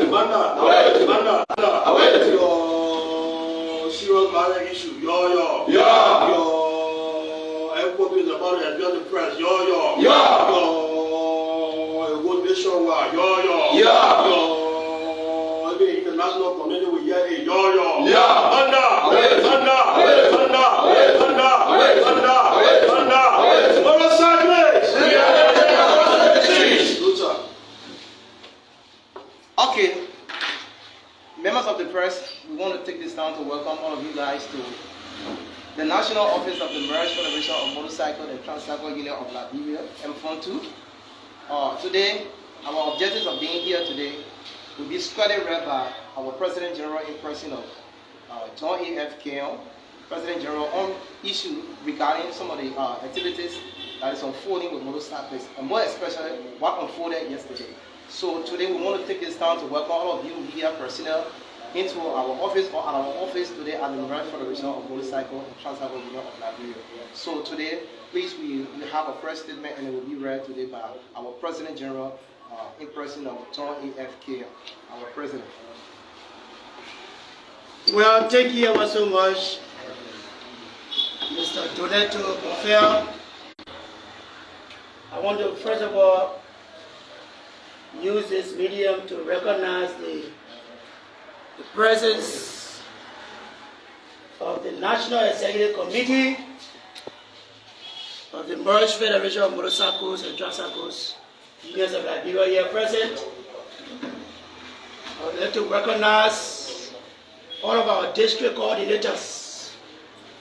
Your serious matter issue, your airport is about to address the press, your good nationwide, your international community with Okay, members of the press, we want to take this time to welcome all of you guys to the National Office of the Marriage Federation of Motorcycle and Tricycle Union of Liberia, M2. Today, our objectives of being here today will be squarely read by our President General in person of John A.F. Keon, President General, on issue regarding some of the activities that is unfolding with motorcyclists, and more especially what unfolded yesterday. So today we want to take this time to welcome all of you media personnel into our office or at our office today at the Marriage Federation of Motorcycle and Tricycle Union of Liberia. So today, please, we have a first statement and it will be read today by our President General in person of John A.F.K., our President. Well, thank you ever so much, Mr. Donato Buffel. I want to first of all use this medium to recognize the presence of the National Executive Committee of the Marriage Federation of Motorcycles and Tricycles Unions of Liberia here present. I would like to recognize all of our district coordinators,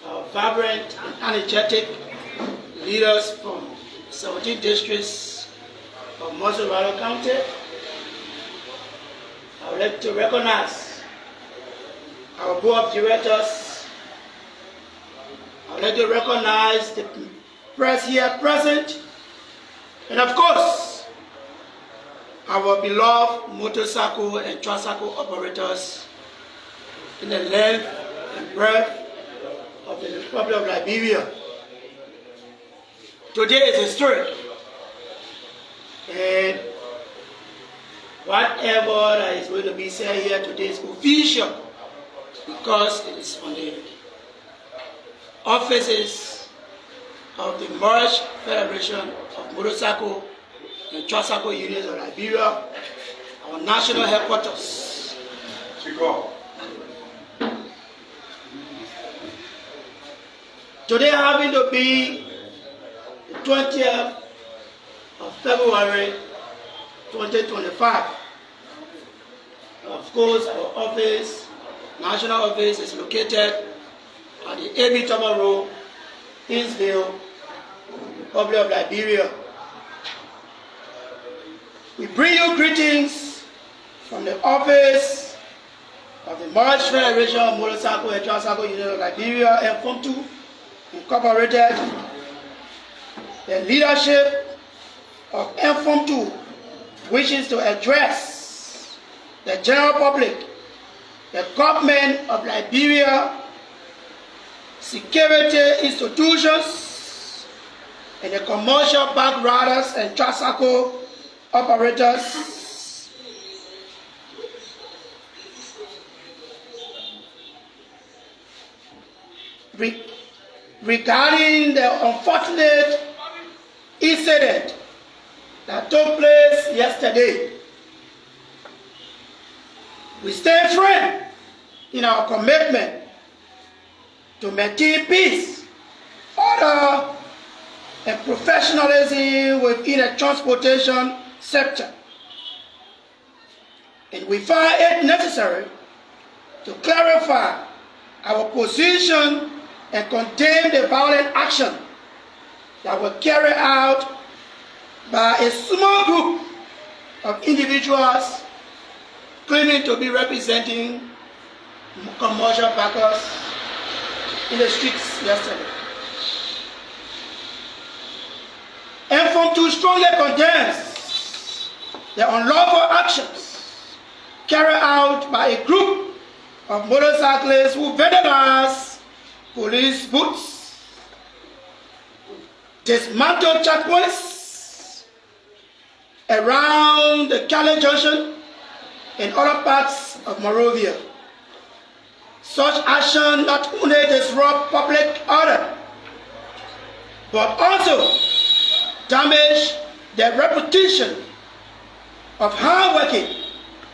our vibrant and energetic leaders from 17 districts of Montserrat County. I would like to recognize our board of directors. I would like to recognize the press here present, and of course, our beloved motorcycle and tricycle operators in the length and breadth of the Republic of Liberia. Today is historic, and whatever that is going to be said here today is official because it is on the offices of the Marriage Federation of Motorcycle and Tricycle Unions of Liberia, our national headquarters. Today having to be the 20th of February 2025. Of course, our office, national office, is located at the A.B. Thomas Road, Hinsville, Republic of Liberia. We bring you greetings from the office of the Marriage Federation of Motorcycle and Tricycle Union of Liberia, M2 Incorporated, the leadership of M2 wishes to address the general public, the government of Liberia, security institutions, and the commercial bike riders and tricycle operators regarding the unfortunate incident that took place yesterday. We stay firm in our commitment to maintain peace, order, and professionalism within the transportation sector. And we find it necessary to clarify our position and condemn the violent action that were carried out by a small group of individuals claiming to be representing commercial bikers in the streets yesterday. M2 strongly condemns the unlawful actions carried out by a group of motorcyclists who vandalized police booths, dismantled checkpoints around the Cali Junction, and other parts of Monrovia. Such action not only disrupt public order, but also damage the reputation of hardworking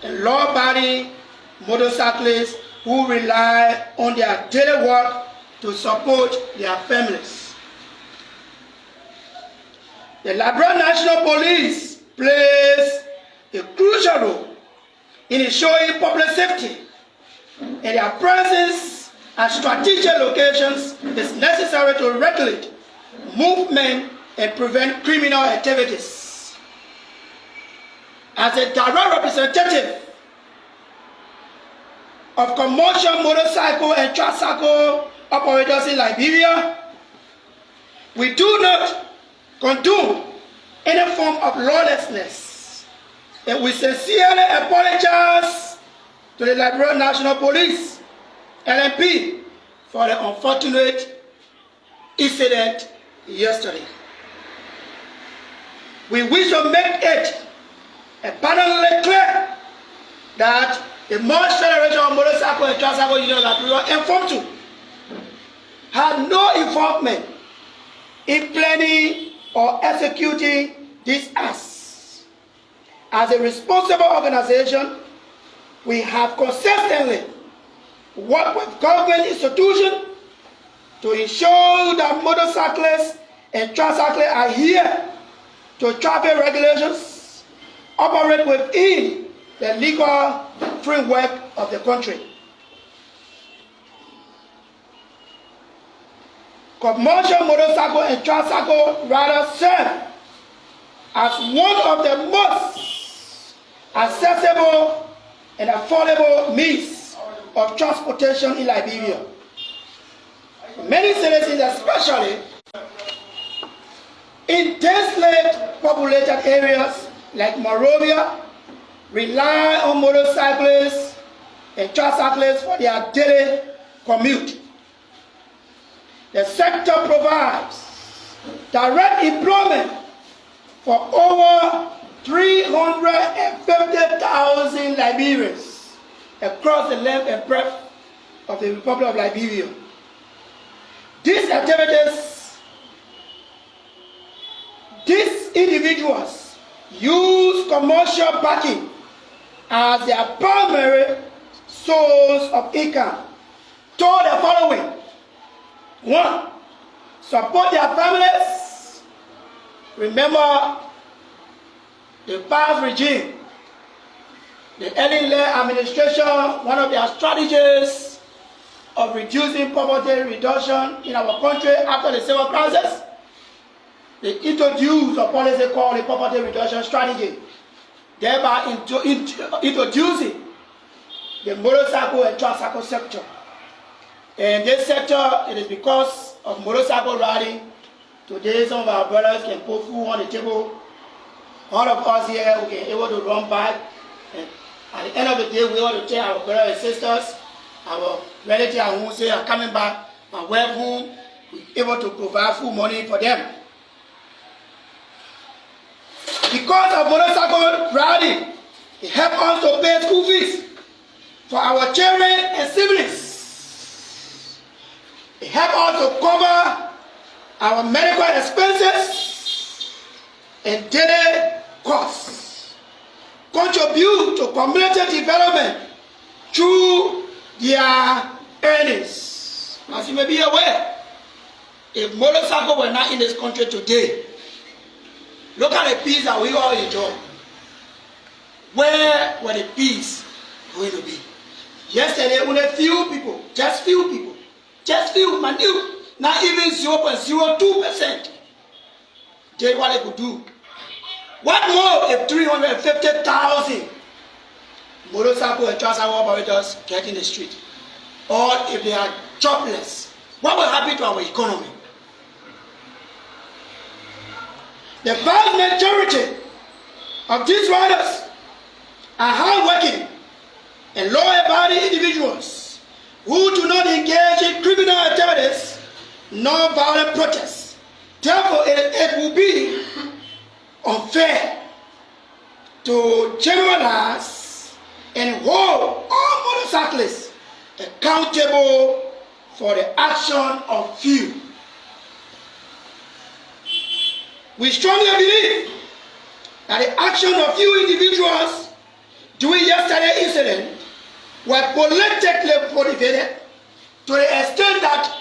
and law-abiding motorcyclists who rely on their daily work to support their families. The Liberia National Police plays a crucial role in ensuring public safety, and their presence at strategic locations is necessary to regulate movement and prevent criminal activities. As a direct representative of commercial motorcycle and tricycle operators in Liberia, we do not condone any form of lawlessness, and we sincerely apologize to the Liberia National Police, LNP, for the unfortunate incident yesterday. We wish to make it abundantly clear that the March Federation of Motorcycle and Tricycle Union of Liberia informed you had no involvement in planning or executing these acts. As a responsible organization, we have consistently worked with government institutions to ensure that motorcyclists and tricyclists adhere to traffic regulations, operate within the legal framework of the country. Commercial motorcycle and tricycle riders serve as one of the most accessible and affordable means of transportation in Liberia. Many citizens, especially in densely populated areas like Monrovia, rely on motorcyclists and tricyclists for their daily commute. The sector provides direct employment for over 350,000 Liberians across the length and breadth of the Republic of Liberia. These activities, these individuals use commercial backing as their primary source of income. So the following: 1. Support their families. Remember the past regime, the Ellen Lair administration, one of their strategies of reducing poverty reduction in our country after the civil crisis, they introduced a policy called the poverty reduction strategy, thereby introducing the motorcycle and tricycle sector. And this sector, it is because of motorcycle riding. Today, some of our brothers can put food on the table. All of us here, we can able to run back. And at the end of the day, we want to tell our brothers and sisters, our relatives who say are coming back, and where home, we're able to provide food money for them. Because of motorcycle riding, it helps us to pay school fees for our children and siblings. It helps us to cover our medical expenses and daily costs, contribute to community development through their earnings. As you may be aware, if motorcycle were not in this country today, look at the peace that we all enjoy. Where were the peace going to be? Yesterday, only few people, just few, minute, not even 0.02% did what they could do. What more if 350,000 motorcycle and tricycle operators get in the street? Or if they are jobless? What will happen to our economy? The vast majority of these riders are hardworking and law-abiding individuals who do not engage in criminal activities nor violent protests. Therefore, it will be unfair to generalize and hold all motorcyclists accountable for the action of few. We strongly believe that the action of few individuals during yesterday's incident were politically motivated to the extent that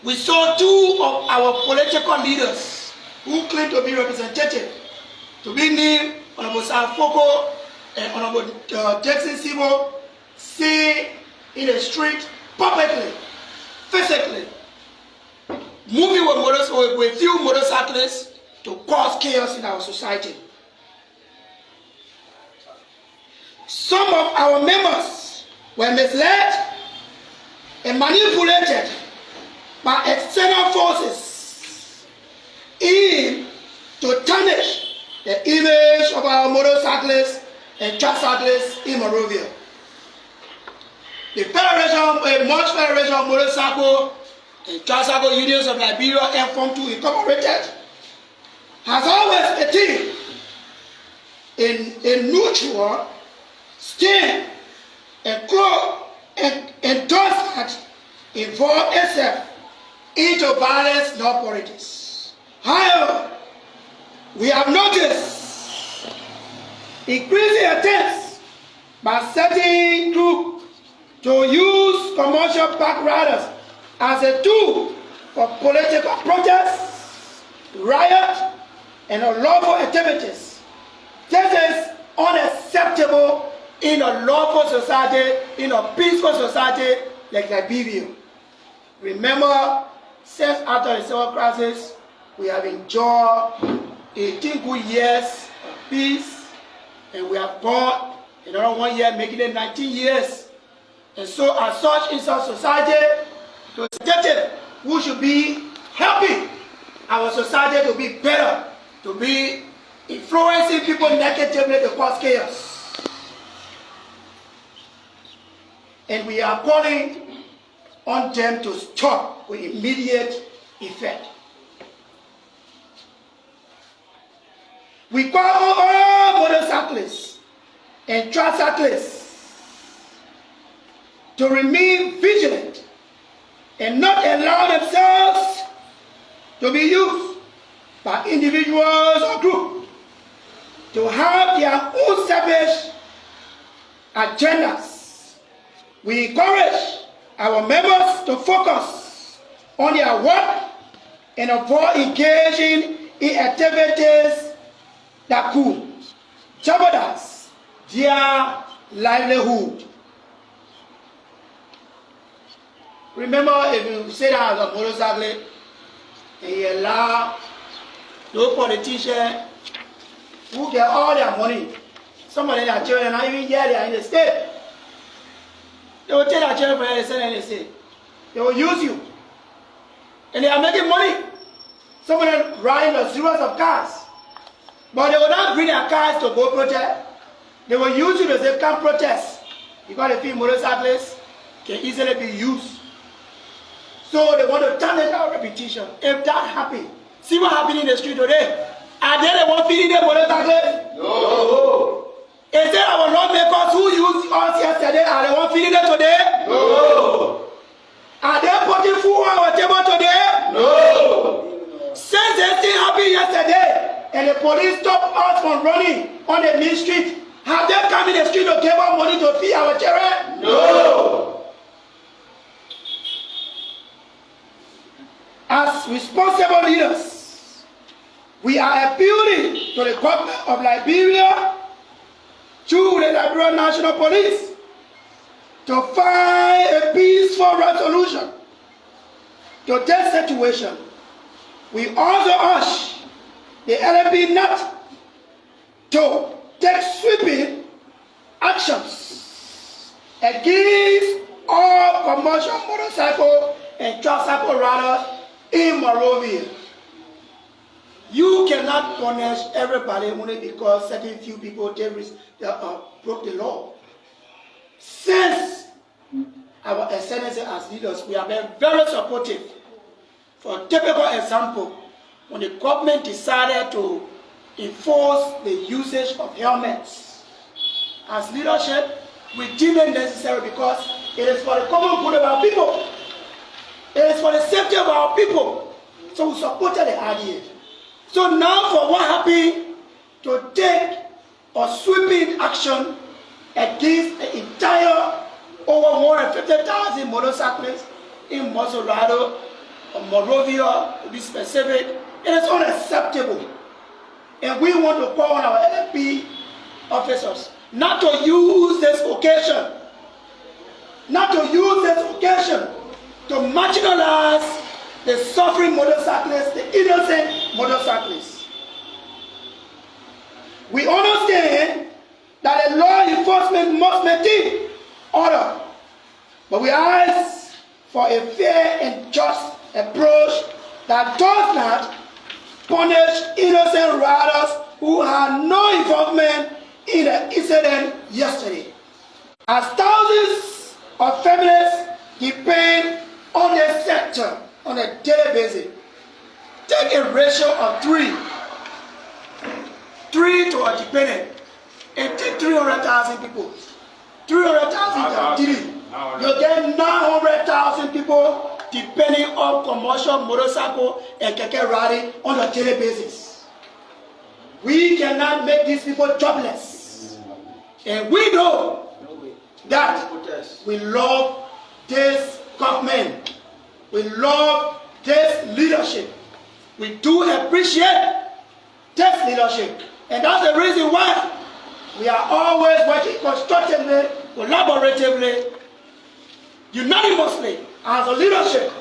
we saw two of our political leaders who claim to be representative, to be named Honorable Safoko and Honorable Jackson Sibo, see in the street publicly, physically, moving with few motorcyclists to cause chaos in our society. Some of our members were misled and manipulated by external forces in to tarnish the image of our motorcyclists and tricyclists in Monrovia. The March Federation of Motorcycle and Tricycle Unions of Liberia (M2) Incorporated has always attained a neutral stand and does not involve itself into violence nor politics. However, we have noticed increasing attempts by certain groups to use commercial bike riders as a tool for political protests, riot, and unlawful activities. This is unacceptable in a lawful society, in a peaceful society like Liberia. Remember, since after the civil crisis, we have enjoyed 18 good years of peace, and we have gone another 1 year, making it 19 years. And so, as such, in our society, the executive who should be helping our society to be better, to be influencing people negatively to cause chaos. And we are calling on them to stop with immediate effect. We call on all motorcyclists and tricyclists to remain vigilant and not allow themselves to be used by individuals or groups to have their own selfish agendas. We encourage our members to focus on their work and avoid engaging in activities that could jeopardize their livelihood. Remember, if you sit down as a motorcyclist and you allow those politicians who get all their money, some of them are children, not even yet they are in the state. They will take their children from the state and they say, they will use you. And they are making money. Some of them riding the zeros of cars. But they will not bring their cars to go protest. They will use you to say, come protest. Because the few motorcyclists can easily be used. So they want to tarnish our reputation. If that happens, see what happened in the street today. Are they the one feeding their motorcyclists? No. Is there our lawmakers who used us yesterday are the one feeding them today? No. Are they putting food on our table today? No. Since this thing happened yesterday and the police stopped us from running on the main street, have they come in the street to give us money to feed our children? No. As responsible leaders, we are appealing to the government of Liberia through the Liberian National Police to find a peaceful resolution to this situation. We also urge the LNP not to take sweeping actions against all commercial motorcycle and tricycle riders in Monrovia. You cannot punish everybody only because certain few people broke the law. Since our excellency as leaders, we have been very supportive. For a typical example, when the government decided to enforce the usage of helmets, as leadership, we deem it necessary because it is for the common good of our people. It is for the safety of our people. So we supported the idea. So now for what happened to take a sweeping action against the entire over 150,000 motorcyclists in Maserati or Monrovia, to be specific, it is unacceptable. And we want to call on our LFP officers not to use this occasion, to marginalize the suffering motorcyclists, the innocent motorcyclists. We understand that the law enforcement must maintain order, but we ask for a fair and just approach that does not punish innocent riders who had no involvement in the incident yesterday. As thousands of families depend on the sector on a daily basis, take a ratio of 3 to a dependent, and take 300,000 people. 300,000 times 3, you get 900,000 people depending on commercial motorcycle and keke riding on a daily basis. We cannot make these people jobless. And we know that we love this government. We love this leadership. We do appreciate this leadership. And that's the reason why we are always working constructively, collaboratively, unanimously as a leadership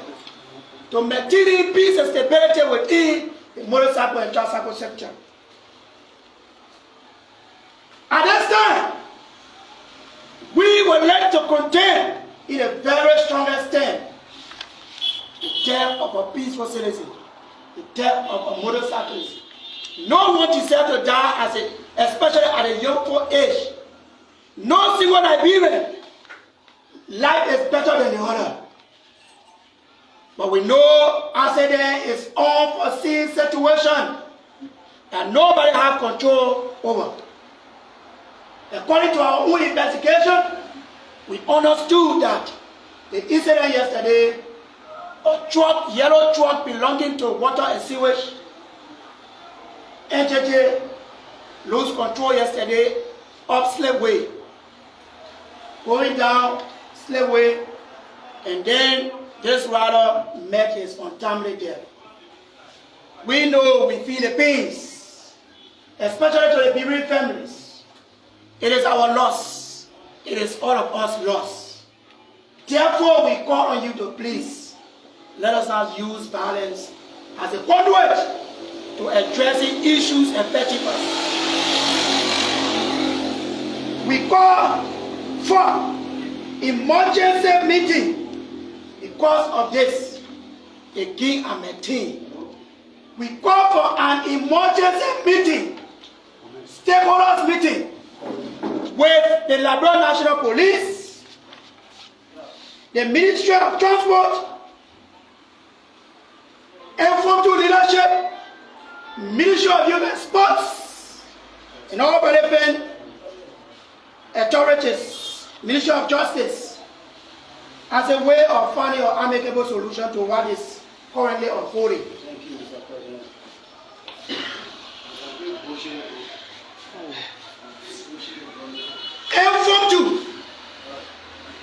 to maintain peace and stability within the motorcycle and tricycle sector. At this time, we would like to contend in a very strong extent the death of a peaceful citizen, the death of a motorcyclist. No one deserves to die especially at a young age. No single Liberian life is better than the other. But we know accident is unforeseen situation that nobody has control over. According to our own investigation, we understood that the incident yesterday, a yellow truck belonging to Water and Sewage entity lost control yesterday up Slave Way, going down Slave Way, and then this rider met his untimely death. We know, we feel the pains, especially to the bereaved families. It is our loss. It is all of us loss. Therefore, we call on you to please let us not use violence as a conduit to addressing issues affecting us. We call for emergency meeting because of this. Again, I'm a team. We call for an emergency meeting, stakeholders meeting, with the Liberia National Police, the Ministry of Transport, Informed Leadership, Ministry of Youth and Sports, and all relevant authorities, Ministry of Justice, as a way of finding an amicable solution to what is currently unfolding. Thank you, Mr. President. Informed,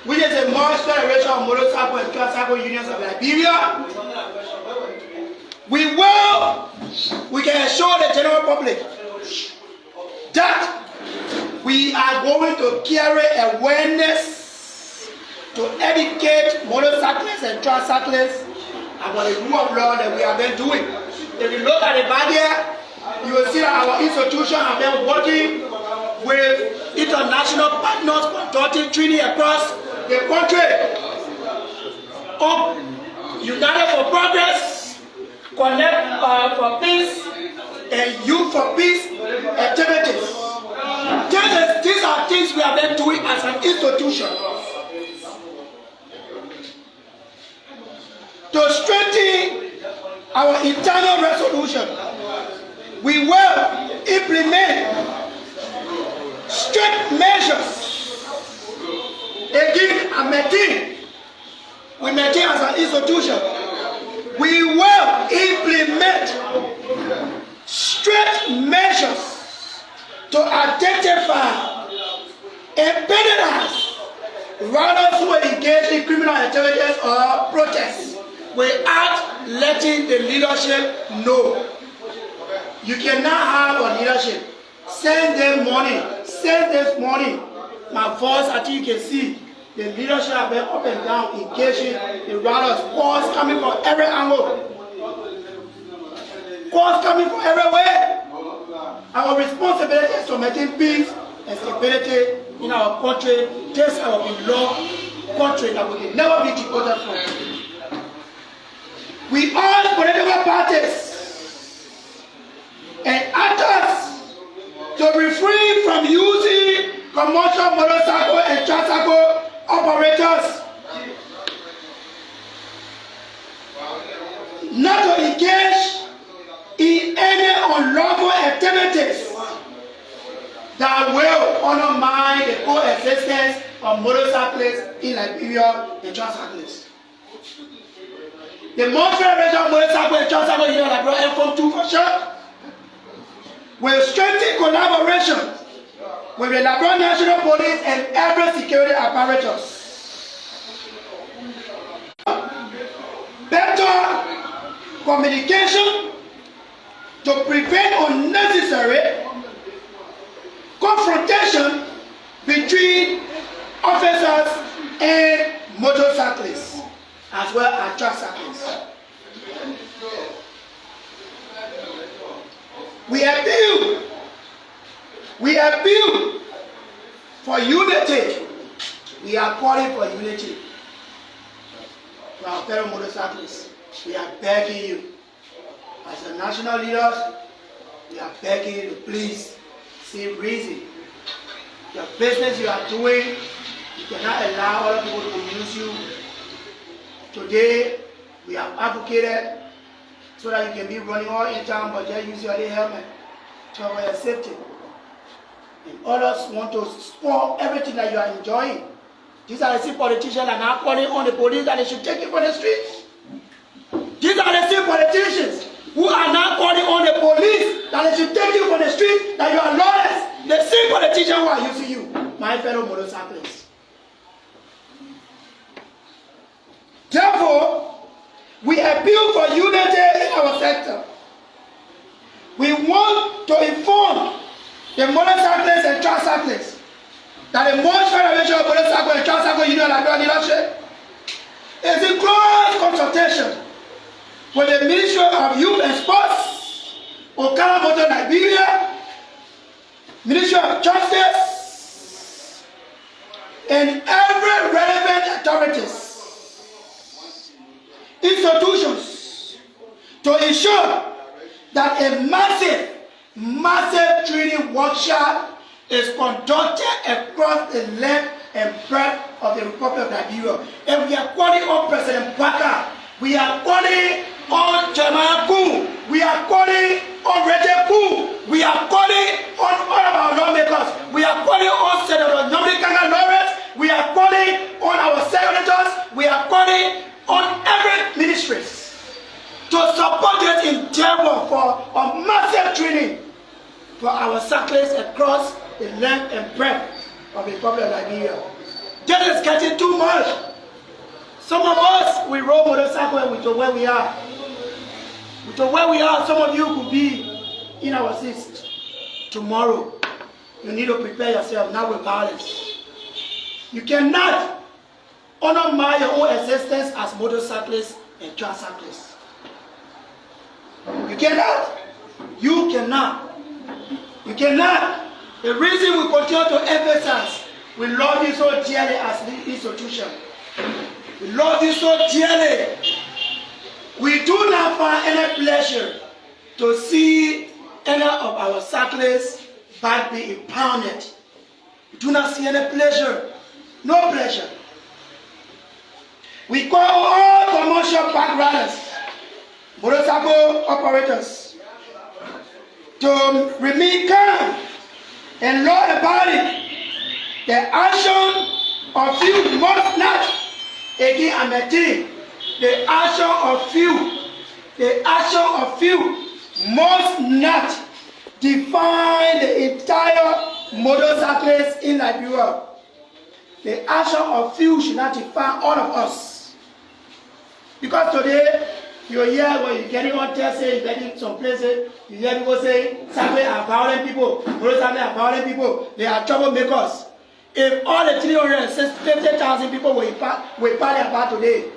which is a March Federation of Motorcycle and Tricycle Unions of Liberia, we can assure the general public that we are going to carry awareness to educate motorcyclists and tricyclists about the rule of law that we have been doing. If you look at the barrier, you will see that our institution have been working with international partners conducting training across the country. United for Progress, Connect for Peace, and Youth for Peace activities. These are things we have been doing as an institution to strengthen our internal resolution. We will implement strict measures we maintain as an institution, we will implement strict measures to identify impediments, runners who engage in criminal activities or protests without letting the leadership know. You cannot have a leadership. Send them money. Send this money. My voice, I think you can see the leadership have been up and down, engaging the runners. Calls coming from every angle. Calls coming from everywhere. Our responsibility is to maintain peace and stability in our country. This is our beloved country that we can never be deported from. We all political parties and actors to refrain from using commercial motorcycle and tricycle operators not to engage in any unlawful activities that will undermine the coexistence of motorcyclists in Liberia and tricyclists. The Montreal Regional Motorcycle and Tricycle Union of Liberia (M2) for sure will strengthen collaboration with the Liberia National Police and every security apparatus. Better communication to prevent unnecessary confrontation between officers and motorcyclists as well as tricyclists. We appeal for unity. We are calling for unity. To our fellow motorcyclists, we are begging you, as the national leaders, we are begging you to please see reason. The business you are doing, you cannot allow other people to use you. Today, we have advocated so that you can be running all in town, but just use your helmet to cover your safety. And others want to spoil everything that you are enjoying. These are the same politicians that are now calling on the police that they should take you from the streets. These are the same politicians who are now calling on the police that they should take you from the streets, that you are lawless. The same politicians who are using you, my fellow motorcyclists. Therefore, we appeal for unity in our sector. We want to inform the motorcyclists and tricyclists that the Montreal Federation of Motorcycle and Tricycle Union of Liberia leadership is in close consultation with the Ministry of Youth and Sports, Okala Motor Liberia, Ministry of Justice, and every relevant authorities, institutions, to ensure that a massive training workshop is conducted across the length and breadth of the Republic of Liberia. And we are calling on President Baka, we are calling on Jeremiah Poon, we are calling on Reggie Poon, we are calling on all of our lawmakers, we are calling on Senator Nyamri Kanga Lawrence, we are calling on our senators, we are calling on every ministry to support this endeavor for a massive training for our cyclists across the length and breadth of the Republic of Liberia. This is getting too much. Some of us, we rode motorcycle and we to where we are. We to where we are, some of you could be in our seats tomorrow. You need to prepare yourself, not with violence. You cannot undermine your own existence as motorcyclists and tricyclists. You cannot. You cannot. You cannot. The reason we continue to emphasize, we love you so dearly as the institution. We love you so dearly. We do not find any pleasure to see any of our cyclists back being impounded. We do not see any pleasure. No pleasure. We call all commercial bike riders, motorcycle operators, to remain calm and law abiding. The action of you must not Again, I'm a team. The action of few must not define the entire motorcyclists in Liberia. The action of few should not define all of us. Because today, you hear when you're getting on test, you're getting some places, you hear people say, cyclists are violent people, motorcyclists are violent people, they are troublemakers. If all the 350,000 people we party about today,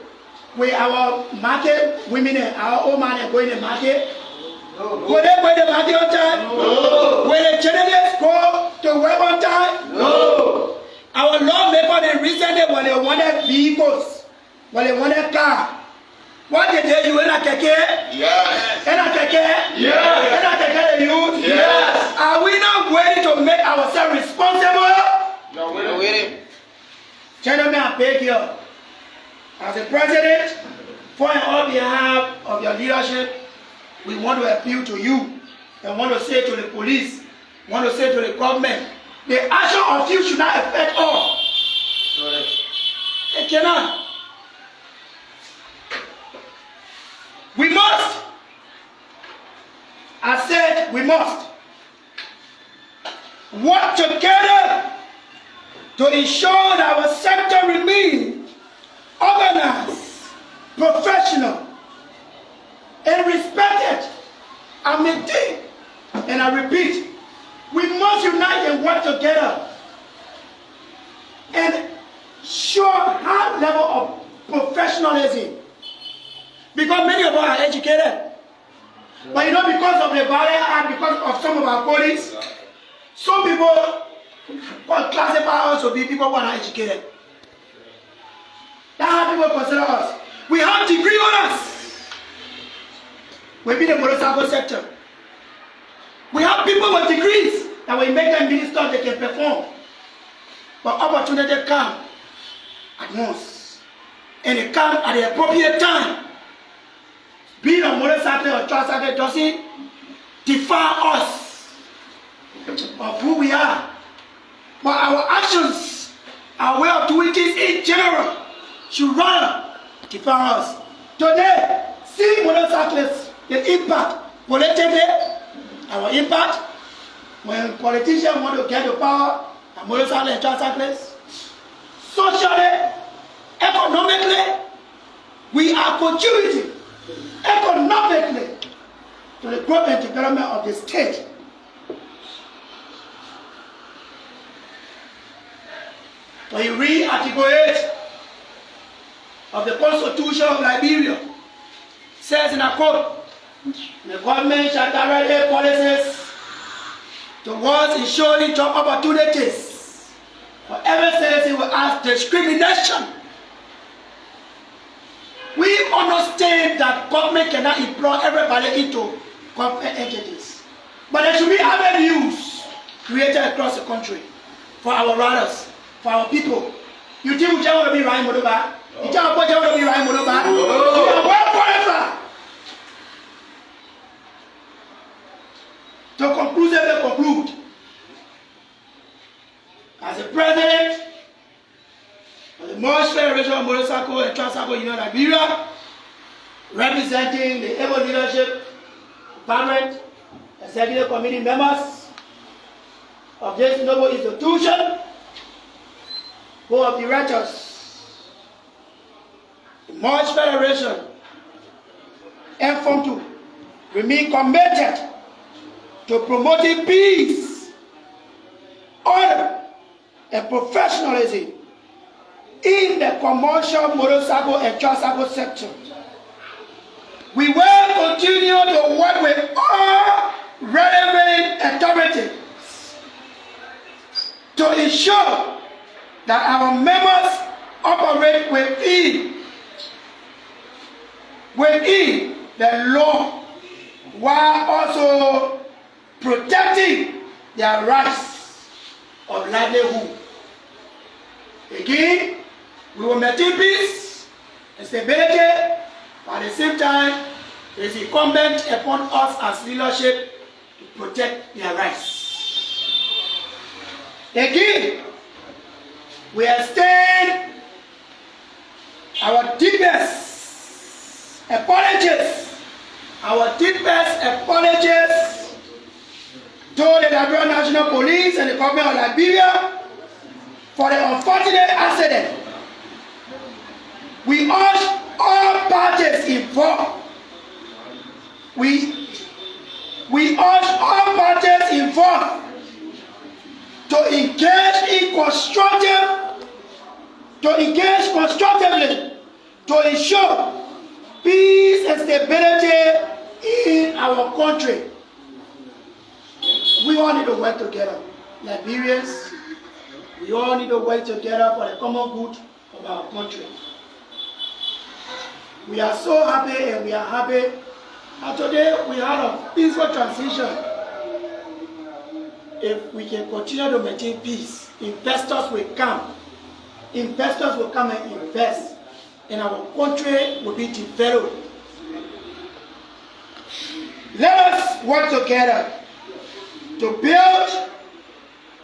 with our market women and our old man going to the market, will they go to the market on time? No. Will the journalists go to work on time? No. Our lawmakers they recently when they wanted vehicles, when they wanted car. What did they do? In a keke? Yes. In a keke? Yes. In a keke they use? Yes. Are we not waiting to make ourselves responsible? No, we're not waiting. Gentlemen, I beg you, as a president, for and on behalf of your leadership, we want to appeal to you and want to say to the police, want to say to the government, the action of you should not affect all. Sorry. It cannot. We must. I said we must work together to ensure that our sector remains organized, professional, and respected. I maintain, and I repeat, we must unite and work together and show high level of professionalism. Because many of us are educated. But you know, because of the Violent Act, because of some of our colleagues, some people classify us to be people who are not educated. That's how people consider us. We have degree on us. We've been in the motorcycle sector. We have people with degrees that we make them ministers, they can perform. But opportunity come at once. And it comes at the appropriate time. Being a motorcycle or tricycle doesn't define us of who we are. But our actions, our way of doing things in general, should rather define us. Today, see motorcyclists, the impact, politically, our impact, when politicians want to get to power, a motorcycle and tricyclists, socially, economically, we are contributing economically to the growth and development of the state. When you read Article 8 of the Constitution of Liberia, it says in a quote, the government shall direct policies towards ensuring job opportunities for every citizen without discrimination. We understand that government cannot employ everybody into government entities. But there should be avenues created across the country for our riders, for our people. You think we just want to be riding motorbike? You just want to be riding motorbike? We are well qualified to conclude. As a president of the Merged Federation of Motorcycle and Tricycle Union Liberia, representing the able leadership, department, executive committee members of this noble institution, board of directors, the Merged Federation, informed to remain committed to promoting peace, order, and professionalism in the commercial motorcycle and tricycle sector. We will continue to work with all relevant authorities to ensure that our members operate within the law while also protecting their rights of livelihood. Again, we will maintain peace and stability, but at the same time, it is incumbent upon us as leadership to protect their rights. Again, we extend our deepest apologies to the Liberia National Police and the government of Liberia for the unfortunate accident. We urge all parties involved. We urge all parties involved to engage constructively to ensure peace and stability in our country. We all need to work together. Liberians, we all need to work together for the common good of our country. We are so happy, and we are happy that today we had a peaceful transition. If we can continue to maintain peace, investors will come. Investors will come and invest, and our country will be developed. Let us work together to build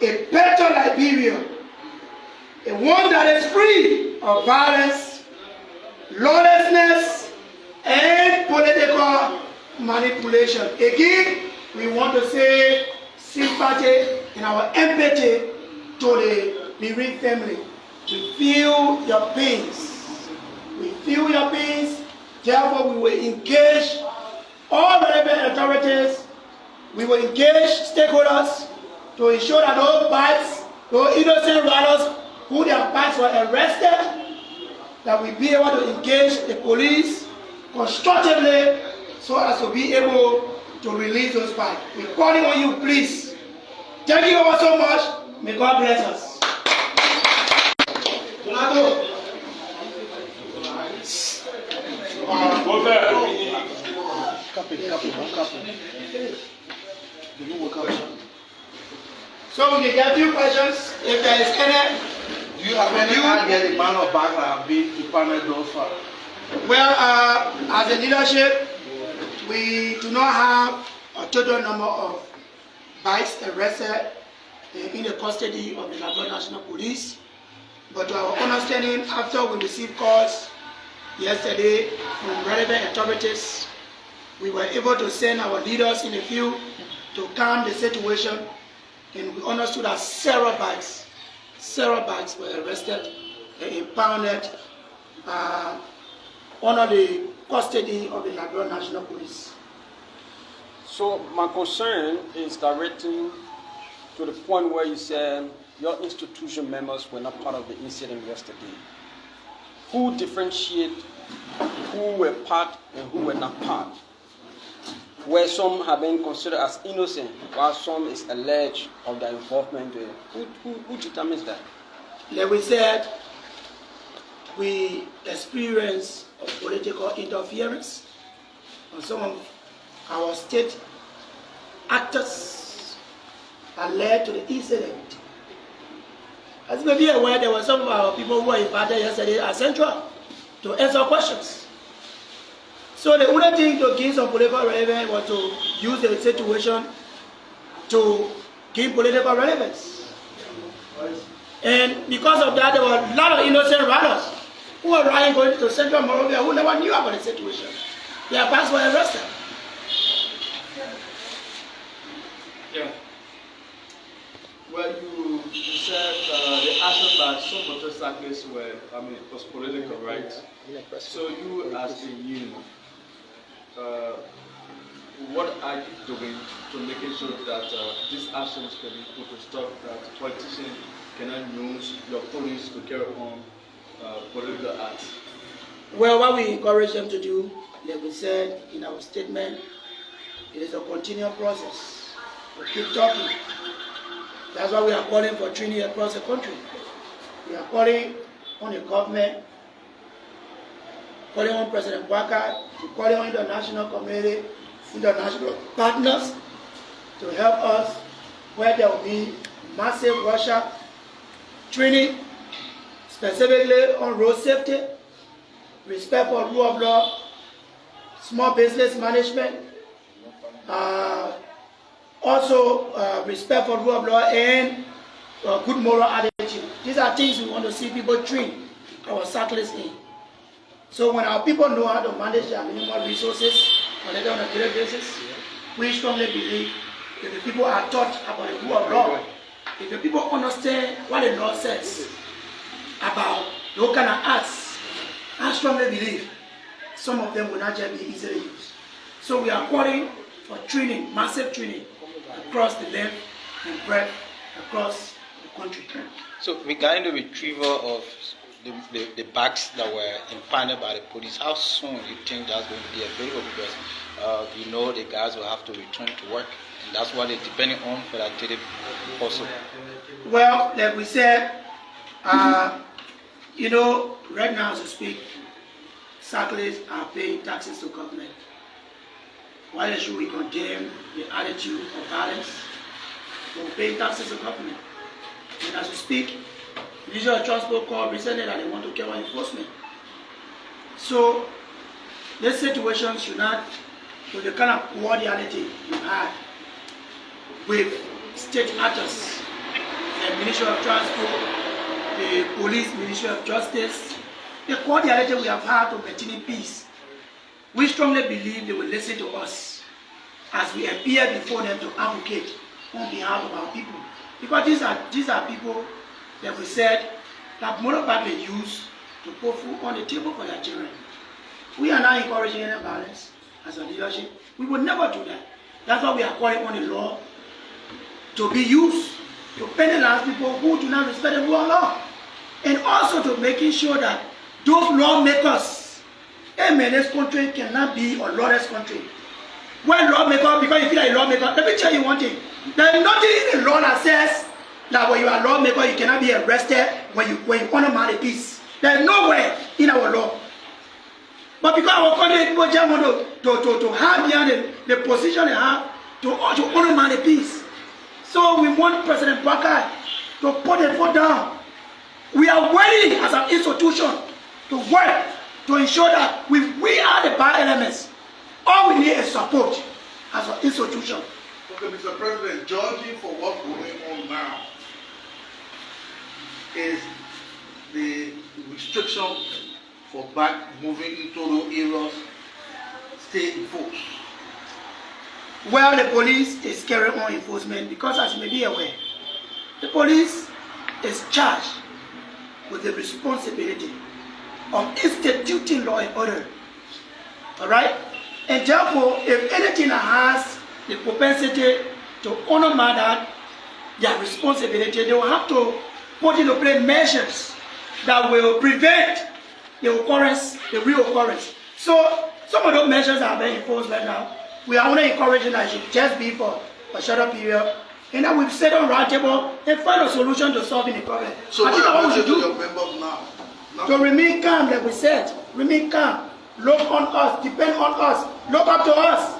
a better Liberia, a one that is free of violence, lawlessness, and political manipulation. Again, we want to say sympathy and our empathy to the bereaved family. We feel your pains. We feel your pains. Therefore, we will engage all relevant authorities. We will engage stakeholders to ensure that those bikes, those innocent riders who their bikes were arrested, that we be able to engage the police constructively so as to be able to release those bikes. We're calling on you, please. Thank you all so much. May God bless us. So we can get a few questions. If there is any. Do you have any idea the amount of bags that have been impounded thus far? Well, as a leadership, we do not have a total number of bikes arrested in the custody of the Liberia National Police. But to our understanding, after we received calls yesterday from relevant authorities, we were able to send our leaders in the field to calm the situation, and we understood that several bikes were arrested and impounded under the custody of the Liberia National Police. So my concern is directing to the point where you said your institution members were not part of the incident yesterday. Who differentiate who were part and who were not part? Where some have been considered as innocent, while some is alleged of their involvement. Who determines that? Like we said, we experienced political interference on some of our state actors that led to the incident. As you may be aware, there were some of our people who were invited yesterday at Central to answer questions. So the only thing to gain some political relevance was to use the situation to gain political relevance. And because of that, there were a lot of innocent riders who were riding going to Central Monrovia who never knew about the situation. Their bikes were arrested. Yeah. Well, you said the actions by some motorcyclists was political, right? So you as a union, what are you doing to making sure that these actions can be put to stop, that politicians cannot use your police to carry on political acts? Well, what we encourage them to do, like we said in our statement, it is a continual process. We keep talking. That's why we are calling for training across the country. We are calling on the government, calling on President Walker, calling on international community, international partners to help us where there will be massive workshop training, specifically on road safety, respect for rule of law, small business management, also respect for rule of law and good moral attitude. These are things we want to see people train our cyclists in. So when our people know how to manage their minimal resources on a daily basis, we strongly believe that the people are taught about the rule of law. If the people understand what the law says about those kind of acts, I strongly believe some of them will not just be easily used. So we are calling for training, massive training across the length and breadth across the country. So regarding the retrieval of the bags that were impounded by the police, how soon do you think that's going to be available? Because you know the guys will have to return to work, and that's what they're depending on for that daily also. Well, like we said, you know, right now as we speak, cyclists are paying taxes to government. Why should we condemn the attitude of violence? We're paying taxes to government. And as we speak, the Ministry of Transport called recently that they want to carry enforcement. So, this situation should not, with the kind of cordiality we had with state actors, the Ministry of Transport, the police, Ministry of Justice, the cordiality we have had to maintaining peace, we strongly believe they will listen to us as we appear before them to advocate on behalf of our people. Because these are people that we said that motorbike they use to put food on the table for their children. We are not encouraging any violence as a leadership. We would never do that. That's why we are calling on the law to be used to penalize people who do not respect the rule of law. And also to making sure that those lawmakers, amen, this country cannot be a lawless country. When lawmaker, because you feel like a lawmaker, let me tell you one thing. There is nothing in the law that says that when you are a lawmaker, you cannot be arrested when you honor man of peace. There is nowhere in our law. But because our country people just want to have behind the position they have to honor man of peace. So we want President Bakar to put the foot down. We are ready as an institution to work to ensure that we are the bad elements. All we need is support as an institution. Okay, Mr. President, judging for what's going on now, is the restriction for back moving into those areas stay enforced? Well, the police is carrying on enforcement because, as you may be aware, the police is charged with the responsibility of instituting law and order. Alright? And therefore, if anything that has the propensity to honor that their responsibility, they will have to put into place measures that will prevent the reoccurrence. So, some of those measures are being enforced right now. We are only encouraging that it should just be for a shorter period. And that we've set on round table and find a solution to solving the problem. So I think what we should do your members now? to remain calm, like we said, remain calm. Look on us, depend on us, look up to us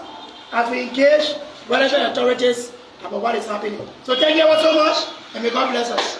as we engage relation authorities about what is happening. So thank you all so much, and may God bless us.